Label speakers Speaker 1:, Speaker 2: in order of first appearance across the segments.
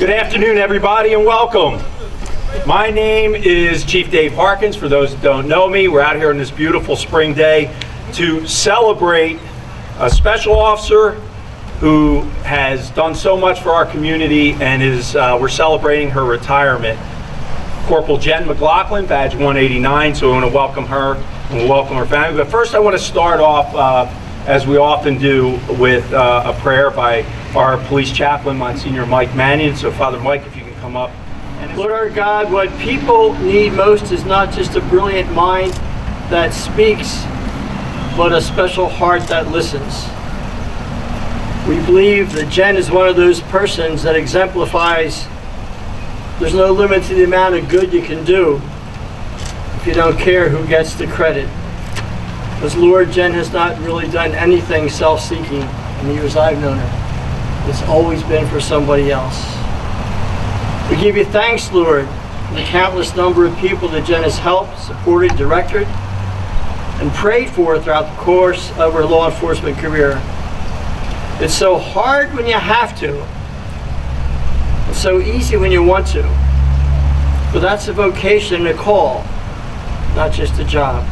Speaker 1: Good afternoon, everybody, and welcome. My name is Chief Dave Harkins. For those that don't know me, we're out here on this beautiful spring day to celebrate a special officer who has done so much for our community, and we're celebrating her retirement. Corporal Jenn McLaughlin, badge 189, so we want to welcome her and we'll welcome her family. But first I want to start off, as we often do, with a prayer by our police chaplain, Monsignor Mike Mannion. So Father Mike, if you can come up.
Speaker 2: Lord our God, what people need most is not just a brilliant mind that speaks, but a special heart that listens. We believe that Jenn is one of those persons that exemplifies there's no limit to the amount of good you can do if you don't care who gets the credit. Because Lord, Jenn has not really done anything self-seeking in the years I've known her. It's always been for somebody else. We give you thanks, Lord, for the countless number of people that Jenn has helped, supported, directed, and prayed for throughout the course of her law enforcement career. It's so hard when you have to. It's so easy when you want to. But that's a vocation and a call, not just a job.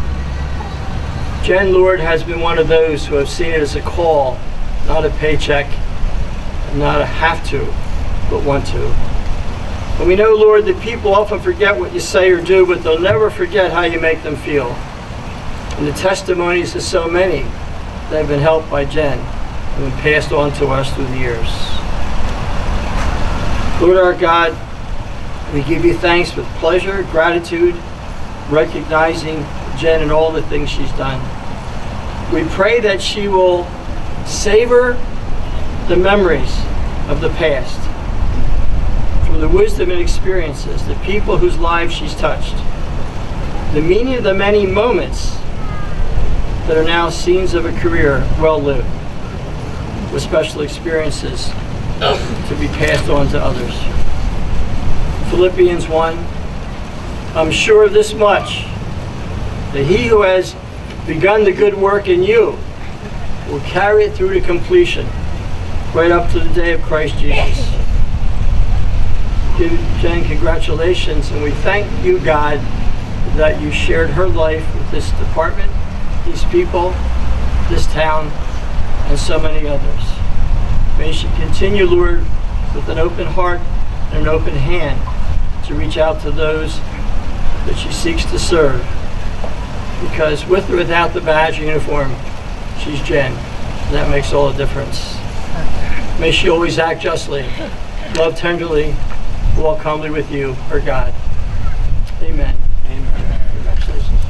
Speaker 2: Jenn, Lord, has been one of those who have seen it as a call, not a paycheck, and not a have to, but want to. And we know, Lord, that people often forget what you say or do, but they'll never forget how you make them feel. And the testimonies of so many that have been helped by Jenn and been passed on to us through the years. Lord our God, we give you thanks with pleasure, gratitude, recognizing Jenn and all the things she's done. We pray that she will savor the memories of the past, from the wisdom and experiences, the people whose lives she's touched, the meaning of the many moments that are now scenes of a career well lived, with special experiences to be passed on to others. Philippians 1, I'm sure of this much, that he who has begun the good work in you will carry it through to completion, right up to the day of Christ Jesus. Give Jenn congratulations, and we thank you, God, that you shared her life with this department, these people, this town, and so many others. May she continue, Lord, with an open heart and an open hand to reach out to those that she seeks to serve. Because with or without the badge and uniform, she's Jenn. And that makes all the difference. May she always act justly, love tenderly, walk humbly with you, her God. Amen. Amen. Congratulations.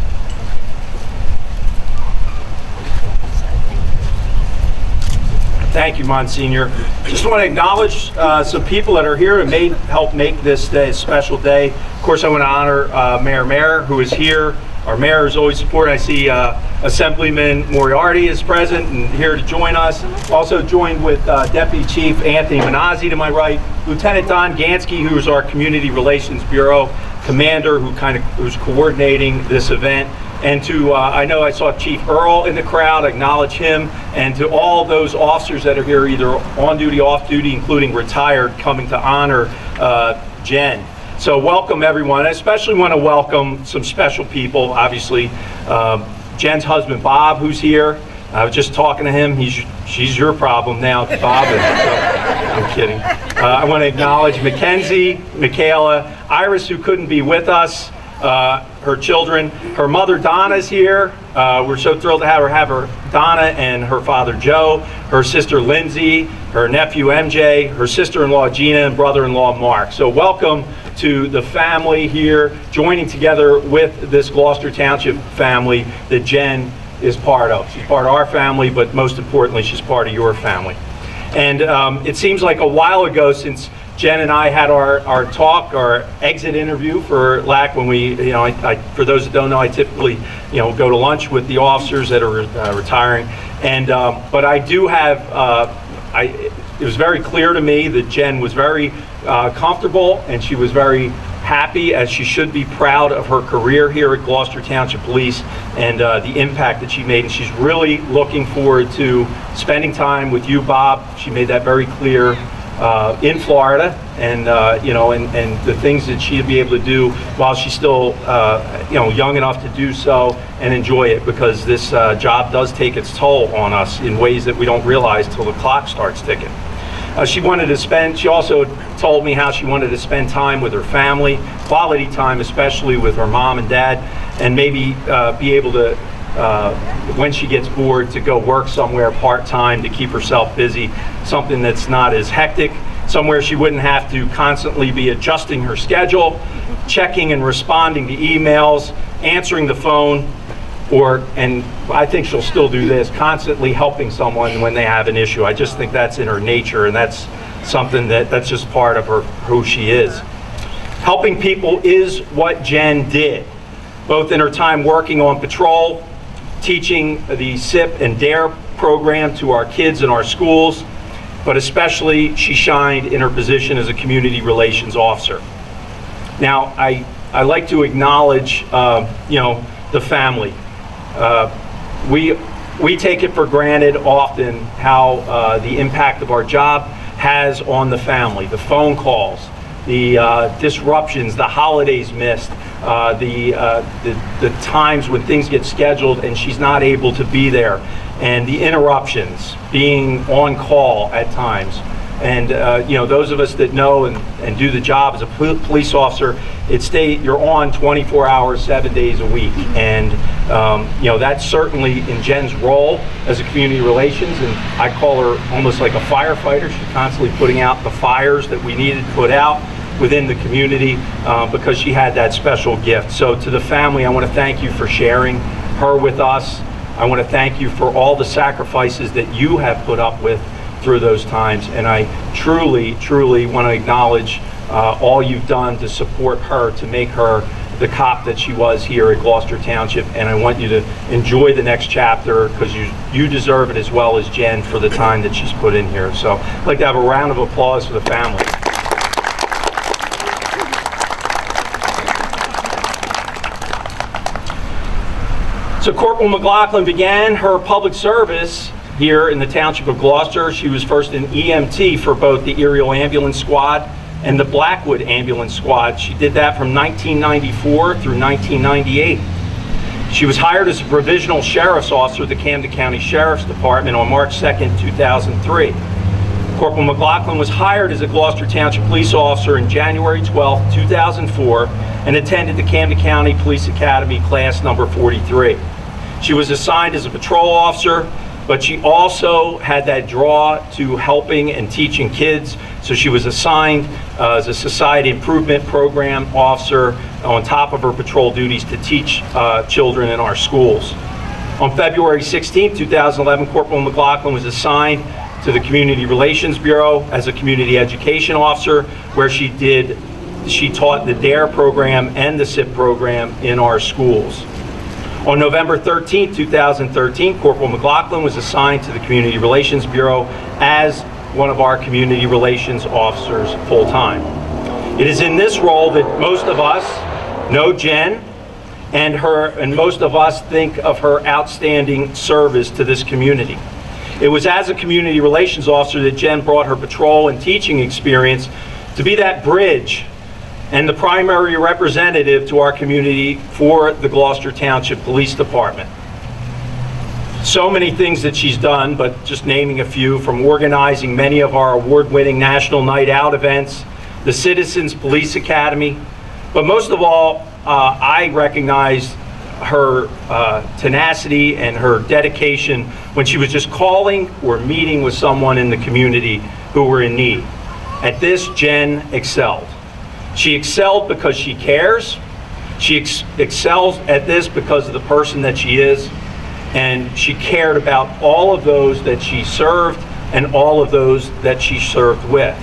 Speaker 1: Thank you, Monsignor. Just want to acknowledge some people that are here and help make this day a special day. Of course, I want to honor Mayor, who is here. Our mayor is always supported. I see Assemblyman Moriarty is present and here to join us. Also joined with Deputy Chief Anthony Manazzi to my right, Lieutenant Don Gansky, who is our Community Relations Bureau Commander, who's coordinating this event. And to, I know I saw Chief Earl in the crowd, acknowledge him, and to all those officers that are here, either on duty, off duty, including retired, coming to honor Jenn. So welcome everyone. I especially want to welcome some special people, obviously. Jenn's husband, Bob, who's here. I was just talking to him. She's your problem now, Bob. I'm kidding. I want to acknowledge Mackenzie, Michaela, Iris, who couldn't be with us, her children. Her mother, Donna's here. We're so thrilled to have her, Donna, and her father, Joe, her sister, Lindsay, her nephew, MJ, her sister-in-law, Gina, and brother-in-law, Mark. So welcome to the family here, joining together with this Gloucester Township family that Jenn is part of. She's part of our family, but most importantly, she's part of your family. And it seems like a while ago since Jenn and I had our talk, our exit interview for L.E.A.D, when we, for those that don't know, I typically, go to lunch with the officers that are retiring. And, but I do have, it was very clear to me that Jenn was very comfortable, and she was very happy, as she should be, proud of her career here at Gloucester Township Police and the impact that she made. And she's really looking forward to spending time with you, Bob. She made that very clear. in Florida, and you know, and the things that she'd be able to do while she's still you know, young enough to do so and enjoy it, because this job does take its toll on us in ways that we don't realize till the clock starts ticking. She also told me how she wanted to spend time with her family, quality time, especially with her mom and dad, and maybe be able to, when she gets bored, to go work somewhere part-time to keep herself busy, something that's not as hectic, somewhere she wouldn't have to constantly be adjusting her schedule, checking and responding to emails, answering the phone, and I think she'll still do this, constantly helping someone when they have an issue. I just think that's in her nature, and that's something that's just part of her, who she is. Helping people is what Jenn did, both in her time working on patrol, teaching the SIP and D.A.R.E program to our kids in our schools, but especially she shined in her position as a community relations officer. Now, I like to acknowledge, you know, the family. We take it for granted often how the impact of our job has on the family. The phone calls, the disruptions, the holidays missed, the times when things get scheduled and she's not able to be there, and the interruptions, being on call at times. And you know, those of us that know and do the job as a police officer, you're on 24 hours, 7 days a week. And you know, that's certainly in Jenn's role as a community relations, and I call her almost like a firefighter. She's constantly putting out the fires that we needed put out within the community, because she had that special gift. So to the family, I want to thank you for sharing her with us. I want to thank you for all the sacrifices that you have put up with through those times, and I truly, truly want to acknowledge all you've done to support her, to make her the cop that she was here at Gloucester Township. And I want you to enjoy the next chapter, because you deserve it as well as Jenn for the time that she's put in here. So I'd like to have a round of applause for the family. So Corporal McLaughlin began her public service here in the Township of Gloucester. She was first an EMT for both the Aerial Ambulance Squad and the Blackwood Ambulance Squad. She did that from 1994 through 1998. She was hired as a provisional sheriff's officer at the Camden County Sheriff's Department on March 2nd, 2003. Corporal McLaughlin was hired as a Gloucester Township Police Officer in January 12, 2004, and attended the Camden County Police Academy class number 43. She was assigned as a patrol officer, but she also had that draw to helping and teaching kids, so she was assigned as a Society Improvement Program officer on top of her patrol duties to teach children in our schools. On February 16, 2011, Corporal McLaughlin was assigned to the Community Relations Bureau as a community education officer, where she taught the D.A.R.E program and the SIP program in our schools. On November 13, 2013, Corporal McLaughlin was assigned to the Community Relations Bureau as one of our community relations officers full-time. It is in this role that most of us know Jenn, and most of us think of her outstanding service to this community. It was as a community relations officer that Jenn brought her patrol and teaching experience to be that bridge and the primary representative to our community for the Gloucester Township Police Department. So many things that she's done, but just naming a few, from organizing many of our award-winning National Night Out events, the Citizens Police Academy, but most of all, I recognize her tenacity and her dedication when she was just calling or meeting with someone in the community who were in need. At this, Jenn excelled. She excelled because she cares. She excels at this because of the person that she is, and she cared about all of those that she served and all of those that she served with.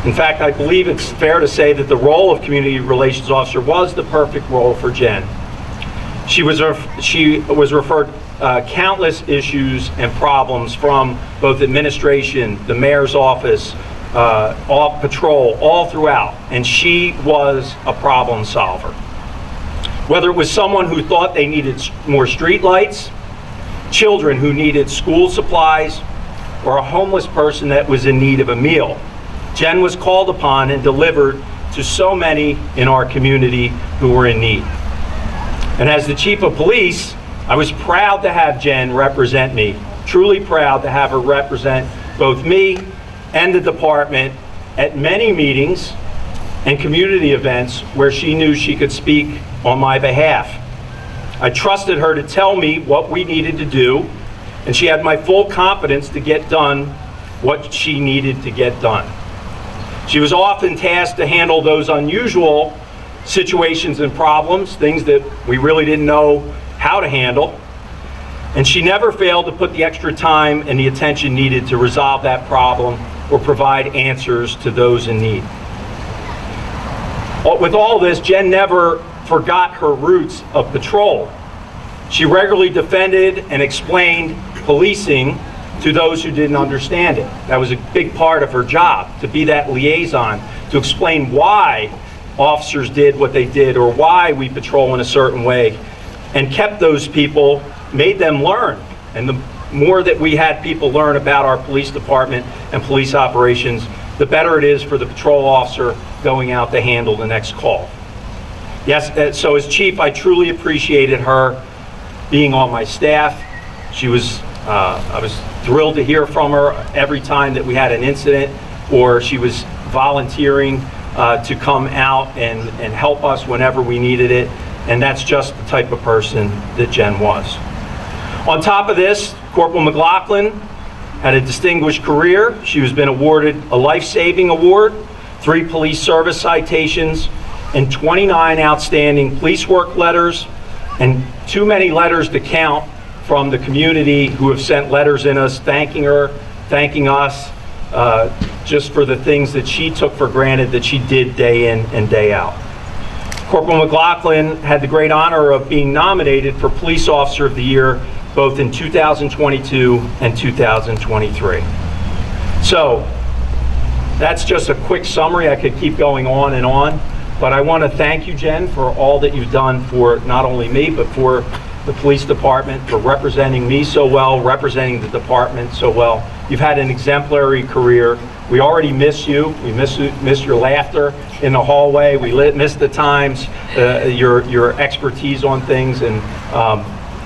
Speaker 1: In fact, I believe it's fair to say that the role of Community Relations Officer was the perfect role for Jenn. She was referred countless issues and problems from both administration, the mayor's office, all patrol, all throughout, and she was a problem solver. Whether it was someone who thought they needed more street lights, children who needed school supplies, or a homeless person that was in need of a meal. Jenn was called upon and delivered to so many in our community who were in need. And as the Chief of Police, I was proud to have Jenn represent me, truly proud to have her represent both me and the department at many meetings and community events where she knew she could speak on my behalf. I trusted her to tell me what we needed to do, and she had my full confidence to get done what she needed to get done. She was often tasked to handle those unusual situations and problems, things that we really didn't know how to handle, and she never failed to put the extra time and the attention needed to resolve that problem or provide answers to those in need. With all this, Jenn never forgot her roots of patrol. She regularly defended and explained policing to those who didn't understand it. That was a big part of her job, to be that liaison, to explain why officers did what they did or why we patrol in a certain way, and kept those people, made them learn. And the more that we had people learn about our police department and police operations, the better it is for the patrol officer going out to handle the next call. Yes, so as chief, I truly appreciated her being on my staff. She was, I was thrilled to hear from her every time that we had an incident, or she was volunteering to come out and help us whenever we needed it. And that's just the type of person that Jenn was. On top of this, Corporal McLaughlin had a distinguished career. She has been awarded a life-saving award, 3 police service citations, and 29 outstanding police work letters, and too many letters to count from the community who have sent letters in us thanking her, thanking us, just for the things that she took for granted that she did day in and day out. Corporal McLaughlin had the great honor of being nominated for Police Officer of the Year both in 2022 and 2023. So that's just a quick summary. I could keep going on and on, but I want to thank you, Jenn, for all that you've done for not only me, but for the police department, for representing me so well, representing the department so well. You've had an exemplary career. We already miss you. We miss your laughter in the hallway. We miss the times, your expertise on things, and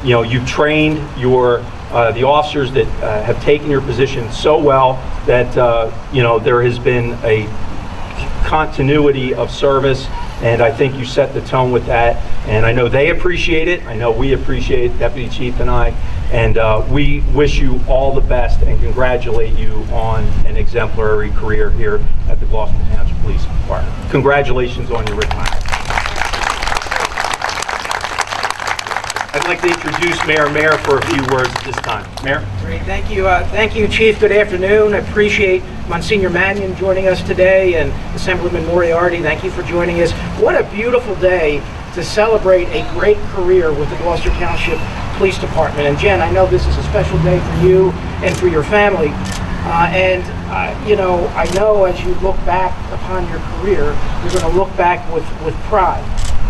Speaker 1: you know, you've trained the officers that have taken your position so well that you know, there has been a continuity of service, and I think you set the tone with that, and I know they appreciate it. I know we appreciate it, Deputy Chief and I, and we wish you all the best and congratulate you on an exemplary career here at the Gloucester Township Police Department. Congratulations on your retirement. I'd like to introduce Mayor for a few words at this time. Mayor?
Speaker 3: Great, thank you, Chief. Good afternoon. I appreciate Monsignor Mannion joining us today, and Assemblyman Moriarty, thank you for joining us. What a beautiful day to celebrate a great career with the Gloucester Township Police Department. And Jenn, I know this is a special day for you and for your family. You know, I know as you look back upon your career, you're going to look back with pride,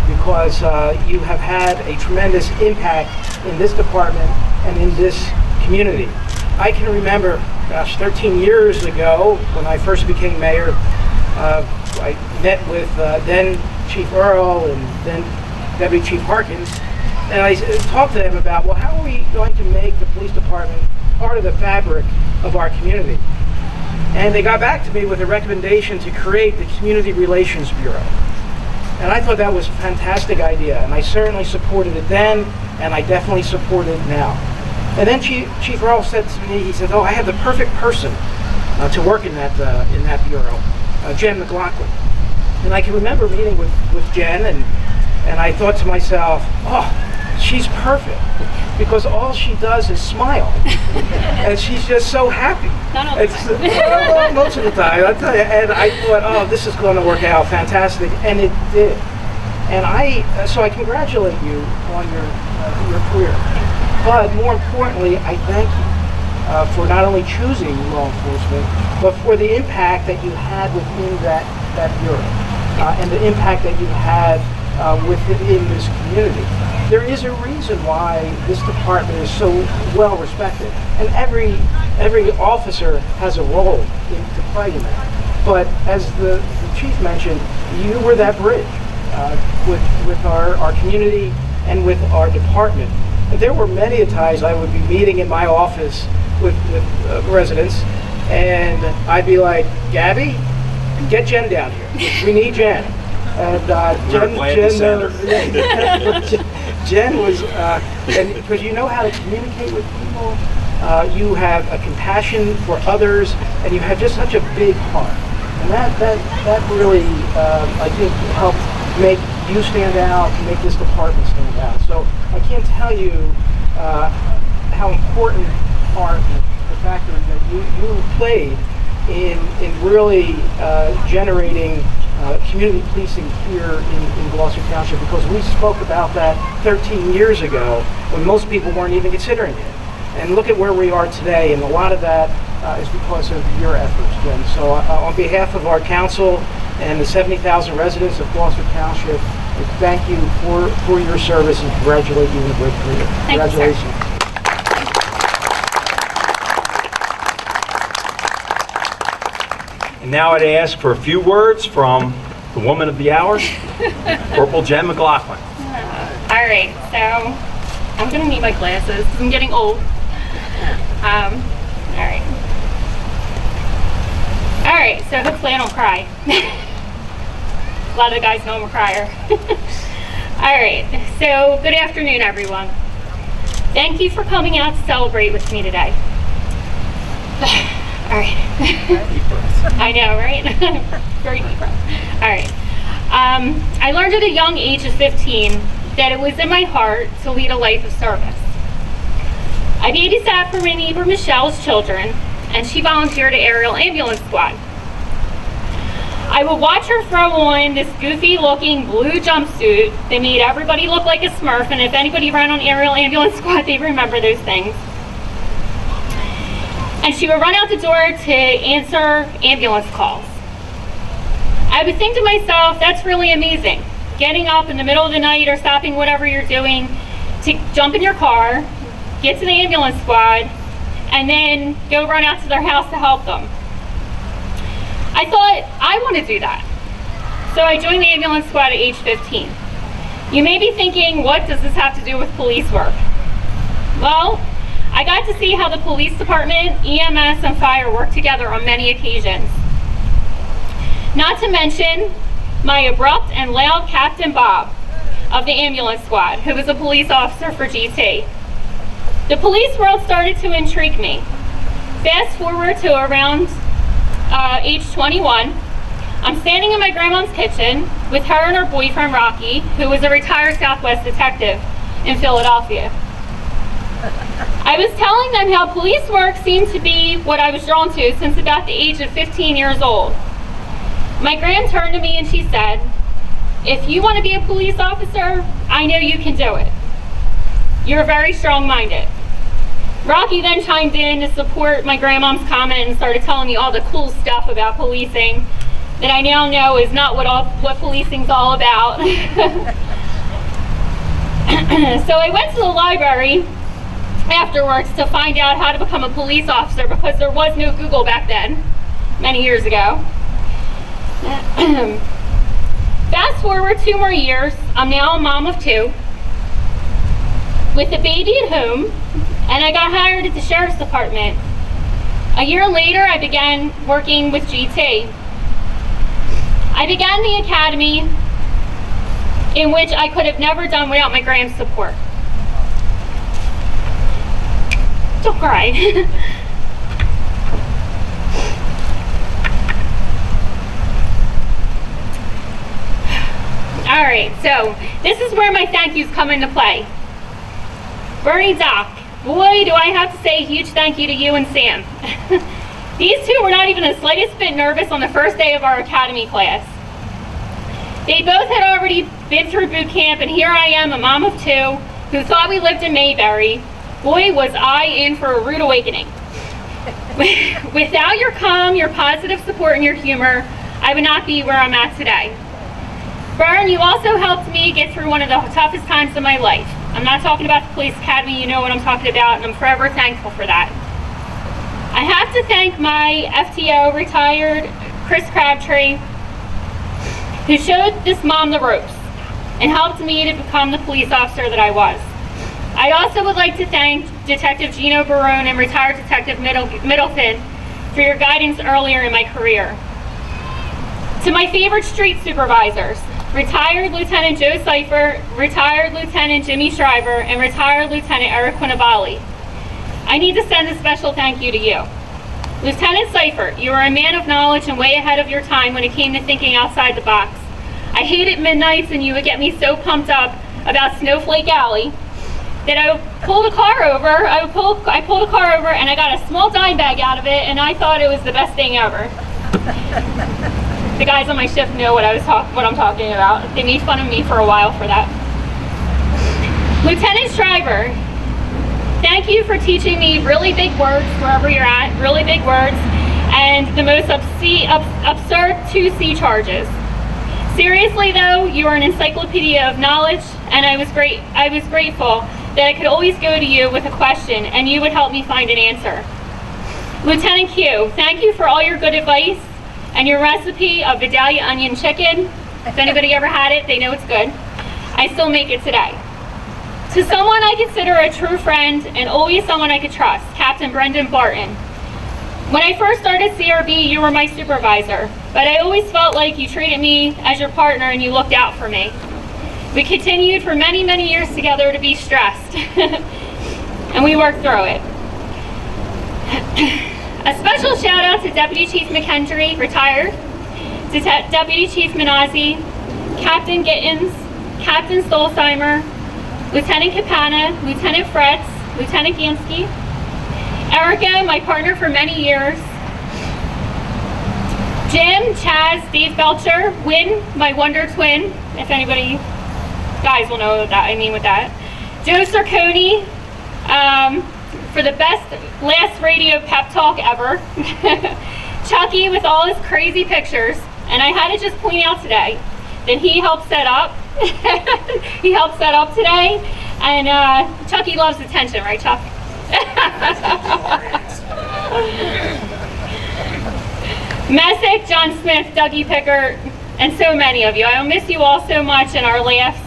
Speaker 3: because you have had a tremendous impact in this department and in this community. I can remember, gosh, 13 years ago when I first became mayor, I met with then Chief Earl and then Deputy Chief Harkins, and I talked to them about, well, how are we going to make the police department part of the fabric of our community? And they got back to me with a recommendation to create the Community Relations Bureau. And I thought that was a fantastic idea, and I certainly supported it then, and I definitely support it now. And then Chief Earl said to me, he said, oh, I have the perfect person to work in that bureau, Jenn McLaughlin. And I can remember meeting with Jenn, and I thought to myself, oh, she's perfect, because all she does is smile, and she's just so happy.
Speaker 4: Not all the time.
Speaker 3: Well, most of the time, I'll tell you. And I thought, oh, this is going to work out fantastic, and it did. And so I congratulate you on your career. But more importantly, I thank you for not only choosing law enforcement, but for the impact that you had within that bureau, and the impact that you had within this community. There is a reason why this department is so well respected, and every officer has a role to play in that. But as the chief mentioned, you were that bridge with our community and with our department. And there were many a times I would be meeting in my office with residents, and I'd be like, Gabby, get Jen down here. We need Jen. And Jen was, because you know how to communicate with people, you have a compassion for others, and you have just such a big heart. And that really, I think, helped make you stand out, make this department stand out. So I can't tell you how important part the factor that you played in really generating community policing here in Gloucester Township, because we spoke about that 13 years ago when most people weren't even considering it. And look at where we are today, and a lot of that is because of your efforts, Jen. So on behalf of our council and the 70,000 residents of Gloucester Township, we thank you for your service and congratulate you on a great career. Congratulations.
Speaker 1: And now I'd ask for a few words from the woman of the hour, Corporal Jenn McLaughlin.
Speaker 5: All right, so I'm going to need my glasses because I'm getting old. All right, so hopefully I don't cry. A lot of the guys know I'm a crier. All right, so good afternoon, everyone. Thank you for coming out to celebrate with me today. All right. I know, right? Very deep breath. All right. I learned at a young age of 15 that it was in my heart to lead a life of service. I babysat for my neighbor Michelle's children, and she volunteered at Aerial Ambulance Squad. I would watch her throw on this goofy-looking blue jumpsuit that made everybody look like a Smurf, and if anybody ran on Aerial Ambulance Squad, they remember those things. And she would run out the door to answer ambulance calls. I would think to myself, that's really amazing. Getting up in the middle of the night or stopping whatever you're doing to jump in your car, get to the ambulance squad, and then go run out to their house to help them. I thought, I want to do that. So I joined the ambulance squad at age 15. You may be thinking, what does this have to do with police work? Well, I got to see how the police department, EMS, and fire work together on many occasions. Not to mention my abrupt and loud Captain Bob of the ambulance squad, who was a police officer for GT. The police world started to intrigue me. Fast forward to around age 21, I'm standing in my grandma's kitchen with her and her boyfriend Rocky, who was a retired Southwest detective in Philadelphia. I was telling them how police work seemed to be what I was drawn to since about the age of 15 years old. My gran turned to me and she said, if you want to be a police officer, I know you can do it. You're very strong-minded. Rocky then chimed in to support my grandmom's comment and started telling me all the cool stuff about policing that I now know is not what policing's all about. So I went to the library afterwards to find out how to become a police officer, because there was no Google back then, many years ago. Fast forward 2 more years, I'm now a mom of 2 with a baby at home, and I got hired at the Sheriff's Department. A year later, I began working with GT. I began the academy, in which I could have never done without my grand's support. Don't cry. All right, so this is where my thank yous come into play. Bernie, Doc, boy, do I have to say a huge thank you to you and Sam. These two were not even the slightest bit nervous on the first day of our academy class. They both had already been through boot camp, and here I am, a mom of 2, who thought we lived in Mayberry. Boy, was I in for a rude awakening. Without your calm, your positive support, and your humor, I would not be where I'm at today. Byrne, you also helped me get through one of the toughest times of my life. I'm not talking about the police academy, you know what I'm talking about, and I'm forever thankful for that. I have to thank my FTO, retired Chris Crabtree, who showed this mom the ropes and helped me to become the police officer that I was. I also would like to thank Detective Gino Barone and retired Detective Middleton for your guidance earlier in my career. To my favorite street supervisors, retired Lieutenant Joe Cipher, retired Lieutenant Jimmy Shriver, and retired Lieutenant Eric Quinnavalli, I need to send a special thank you to you. Lieutenant Cipher, you are a man of knowledge and way ahead of your time when it came to thinking outside the box. I hated midnights, and you would get me so pumped up about Snowflake Alley that I would pull the car over, I pulled a car over and I got a small dime bag out of it, and I thought it was the best thing ever. The guys on my shift know what I'm talking about. They made fun of me for a while for that. Lieutenant Shriver, thank you for teaching me really big words wherever you're at, really big words, and the most absurd 2C charges. Seriously though, you are an encyclopedia of knowledge, and I was grateful that I could always go to you with a question and you would help me find an answer. Lieutenant Q, thank you for all your good advice and your recipe of Vidalia onion chicken. If anybody ever had it, they know it's good. I still make it today. To someone I consider a true friend and always someone I could trust, Captain Brendan Barton. When I first started CRB, you were my supervisor, but I always felt like you treated me as your partner and you looked out for me. We continued for many, many years together to be stressed, and we worked through it. A special shout out to Deputy Chief McHenry, retired, to Deputy Chief Minazzi, Captain Gittins, Captain Stolzheimer, Lieutenant Capana, Lieutenant Fretz, Lieutenant Gansky, Erica, my partner for many years, Jim, Chaz, Dave Belcher, Wynn, my wonder twin, if anybody guys will know what that I mean with that, Joe Cerconi, for the best last radio pep talk ever, Chucky with all his crazy pictures, and I had to just point out today that he helped set up. He helped set up today, and Chucky loves attention, right, Chuck? Messick, John Smith, Dougie Picker, and so many of you. I will miss you all so much, and our laughs.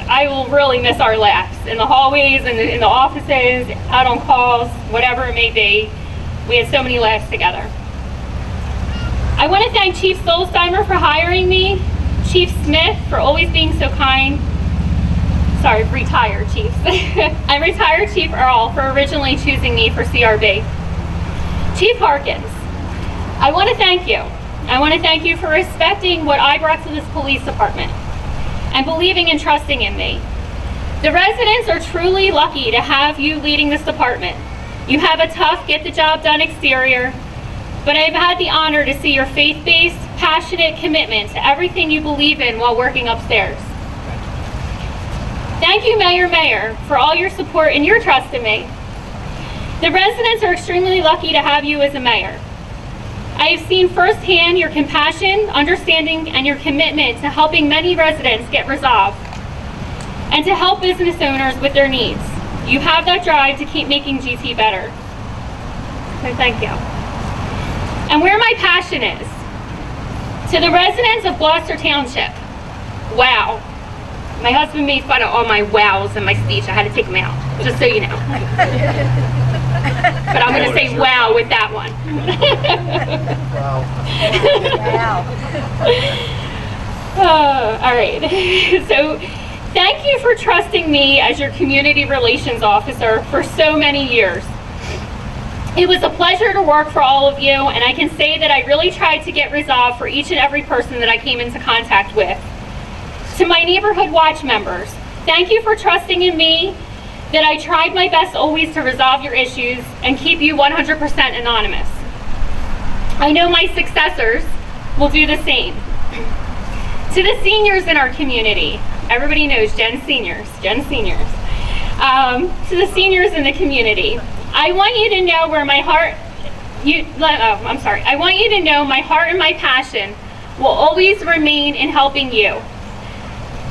Speaker 5: I will really miss our laughs in the hallways, in the offices, out on calls, whatever it may be. We had so many laughs together. I want to thank Chief Stolzheimer for hiring me, Chief Smith for always being so kind. Sorry, retired chiefs. And retired Chief Earl for originally choosing me for CRB. Chief Harkins, I want to thank you. I want to thank you for respecting what I brought to this police department and believing and trusting in me. The residents are truly lucky to have you leading this department. You have a tough, get the job done exterior, but I've had the honor to see your faith-based, passionate commitment to everything you believe in while working upstairs. Thank you, Mayor, for all your support and your trust in me. The residents are extremely lucky to have you as a mayor. I have seen firsthand your compassion, understanding, and your commitment to helping many residents get resolved and to help business owners with their needs. You have that drive to keep making GT better. So thank you. And where my passion is, to the residents of Gloucester Township, wow. My husband made fun of all my wows in my speech. I had to take them out, just so you know. But I'm going to say wow with that one. Wow. All right. So thank you for trusting me as your community relations officer for so many years. It was a pleasure to work for all of you, and I can say that I really tried to get resolved for each and every person that I came into contact with. To my neighborhood watch members, thank you for trusting in me, that I tried my best always to resolve your issues and keep you 100% anonymous. I know my successors will do the same. To the seniors in our community, everybody knows Jenn seniors. To the seniors in the community, I want you to know where my heart, I want you to know my heart and my passion will always remain in helping you.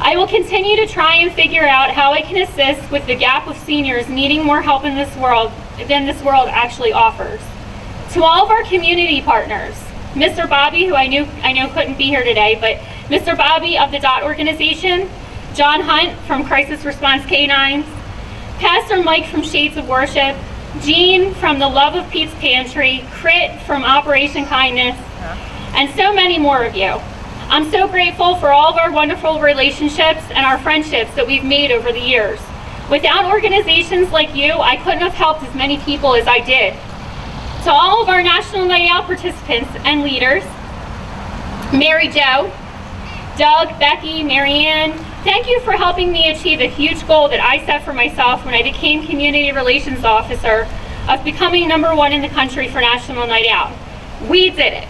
Speaker 5: I will continue to try and figure out how I can assist with the gap of seniors needing more help in this world than this world actually offers. To all of our community partners, Mr. Bobby, who I know couldn't be here today, but Mr. Bobby of the D.A.R.E organization, John Hunt from Crisis Response Canines, Pastor Mike from Shades of Worship, Jean from the Love of Pete's Pantry, Crit from Operation Kindness, and so many more of you. I'm so grateful for all of our wonderful relationships and our friendships that we've made over the years. Without organizations like you, I couldn't have helped as many people as I did. To all of our National Night Out participants and leaders, Mary Jo, Doug, Becky, Marianne, thank you for helping me achieve a huge goal that I set for myself when I became Community Relations Officer of becoming #1 in the country for National Night Out. We did it.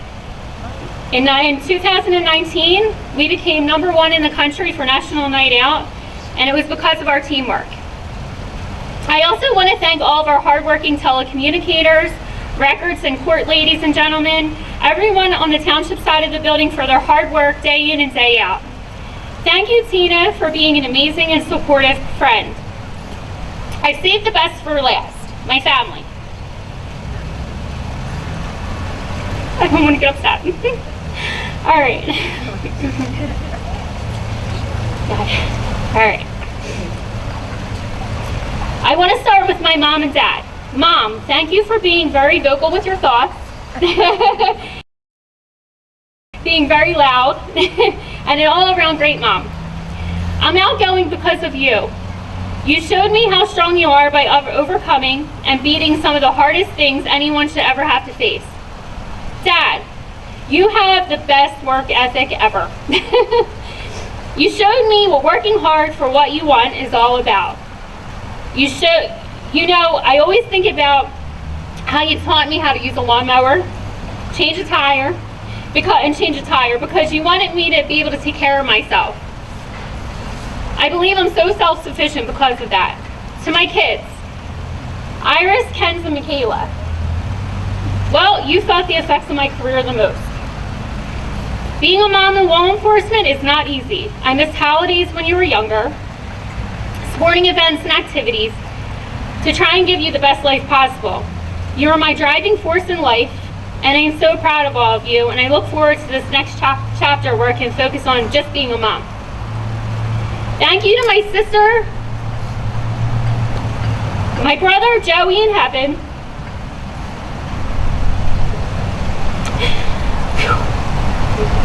Speaker 5: In 2019, we became #1 in the country for National Night Out, and it was because of our teamwork. I also want to thank all of our hardworking telecommunicators, records and court ladies and gentlemen, everyone on the township side of the building for their hard work day in and day out. Thank you, Tina, for being an amazing and supportive friend. I saved the best for last, my family. I don't want to get upset. All right. All right. I want to start with my mom and dad. Mom, thank you for being very vocal with your thoughts, being very loud, and an all-around great mom. I'm outgoing because of you. You showed me how strong you are by overcoming and beating some of the hardest things anyone should ever have to face. Dad, you have the best work ethic ever. You showed me what working hard for what you want is all about. You know, I always think about how you taught me how to use a lawnmower, change a tire, because you wanted me to be able to take care of myself. I believe I'm so self-sufficient because of that. To my kids, Iris, Kenz, and Michaela. Well, you felt the effects of my career the most. Being a mom in law enforcement is not easy. I missed holidays when you were younger, sporting events and activities, to try and give you the best life possible. You are my driving force in life, and I am so proud of all of you, and I look forward to this next chapter where I can focus on just being a mom. Thank you to my sister, my brother Joey in heaven,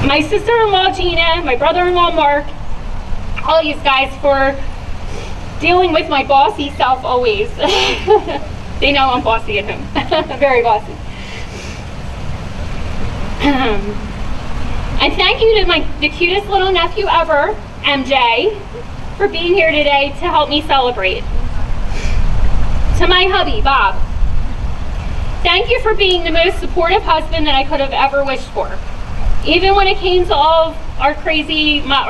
Speaker 5: my sister-in-law Gina, my brother-in-law Mark, all these guys for dealing with my bossy self always. They know I'm bossy at home. Very bossy. And thank you to the cutest little nephew ever, MJ, for being here today to help me celebrate. To my hubby, Bob, thank you for being the most supportive husband that I could have ever wished for. Even when it came to all of our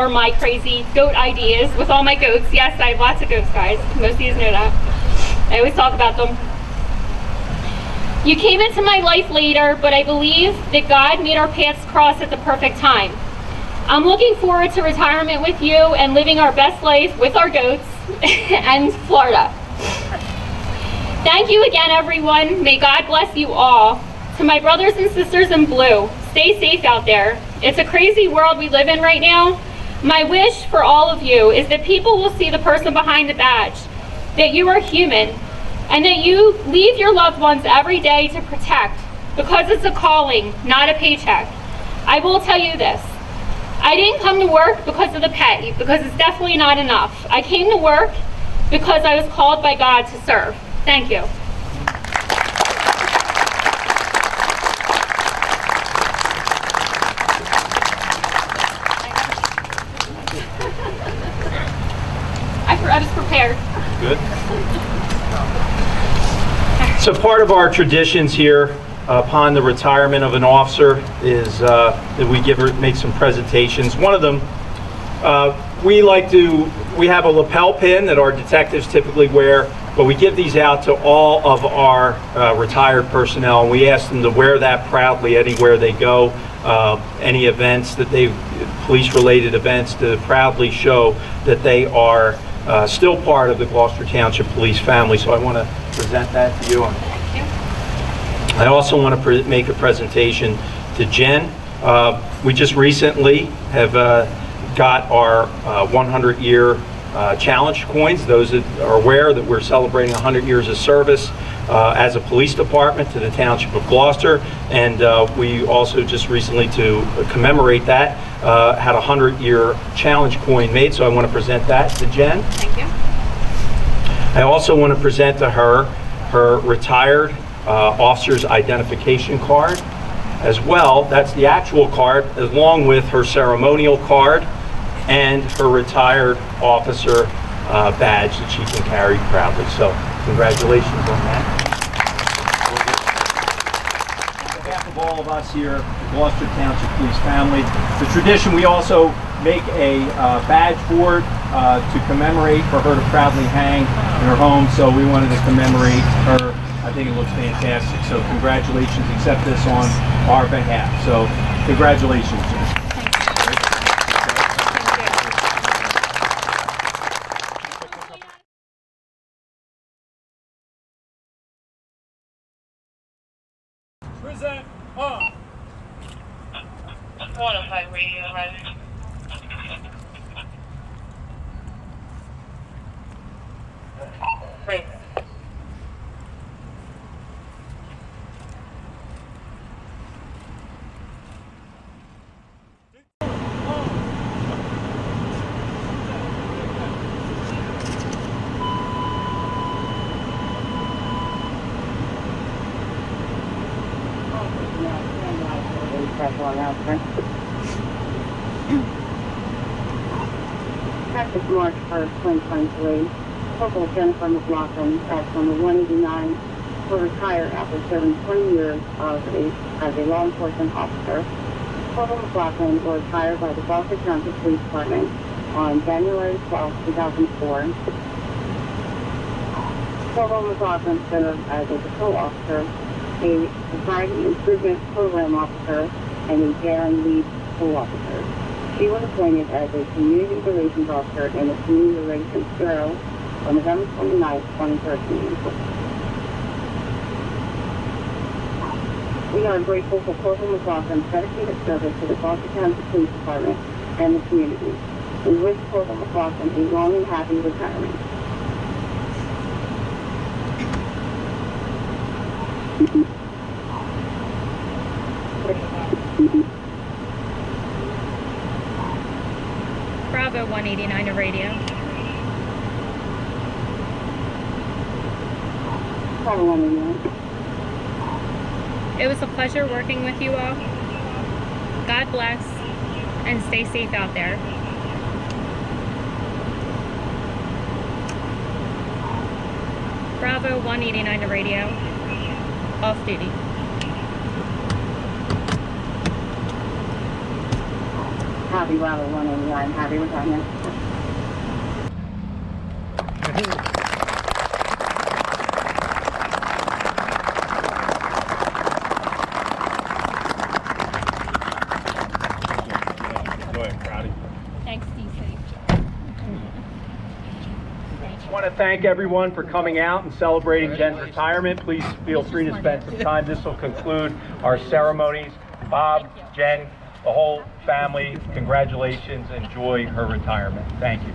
Speaker 5: my crazy goat ideas with all my goats. Yes, I have lots of goats, guys. Most of you know that. I always talk about them. You came into my life later, but I believe that God made our paths cross at the perfect time. I'm looking forward to retirement with you and living our best life with our goats and Florida. Thank you again, everyone. May God bless you all. To my brothers and sisters in blue, stay safe out there. It's a crazy world we live in right now. My wish for all of you is that people will see the person behind the badge, that you are human, and that you leave your loved ones every day to protect, because it's a calling, not a paycheck. I will tell you this. I didn't come to work because of the pay, because it's definitely not enough. I came to work because I was called by God to serve. Thank you. I was prepared.
Speaker 1: Good. So part of our traditions here upon the retirement of an officer is that we make some presentations. One of them, we have a lapel pin that our detectives typically wear But we give these out to all of our retired personnel, and we ask them to wear that proudly anywhere they go. Any events that police-related events, to proudly show that they are still part of the Gloucester Township Police family. So I want to present that to you. I also want to make a presentation to Jen. We just recently have got our 100-year challenge coins. Those that are aware that we're celebrating 100 years of service as a police department to the Township of Gloucester, and we also just recently, to commemorate that, had a 100-year challenge coin made, so I want to present that to Jen.
Speaker 5: Thank you.
Speaker 1: I also want to present to her retired officer's identification card as well. That's the actual card, along with her ceremonial card and her retired officer badge that she can carry proudly. So congratulations on that. On behalf of all of us here, the Gloucester Township Police family, the tradition, we also make a badge board to commemorate, for her to proudly hang in her home. So we wanted to commemorate her. I think it looks fantastic. So congratulations, accept this on our behalf. So congratulations, Jen.
Speaker 4: Present on.
Speaker 6: 105 radio, right? Great.
Speaker 7: Effective March 1st, 2023, Corporal Jennifer McLaughlin, at number 189, will retire after serving 20 years as a law enforcement officer. Corporal McLaughlin will retire by the Gloucester Township Police Department on January 12, 2004. Corporal McLaughlin served as a patrol officer, a society improvement program officer, and a D.A.R.E patrol officer. She was appointed as a community relations officer in the Community Relations Bureau on November 29, 2013. We are grateful for Corporal McLaughlin's dedicated service to the Gloucester Township Police Department and the community. We wish Corporal McLaughlin a long and happy retirement.
Speaker 5: Bravo 189 to radio.
Speaker 7: Bravo 189.
Speaker 5: It was a pleasure working with you all. God bless, and stay safe out there. Bravo 189 to radio. Off duty.
Speaker 7: Happy Bravo 189. Happy retirement.
Speaker 5: Thanks, DC.
Speaker 1: I want to thank everyone for coming out and celebrating Jen's retirement. Please feel free to spend some time. This will conclude our ceremonies. Bob, Jen, the whole family, congratulations. Enjoy her retirement. Thank you.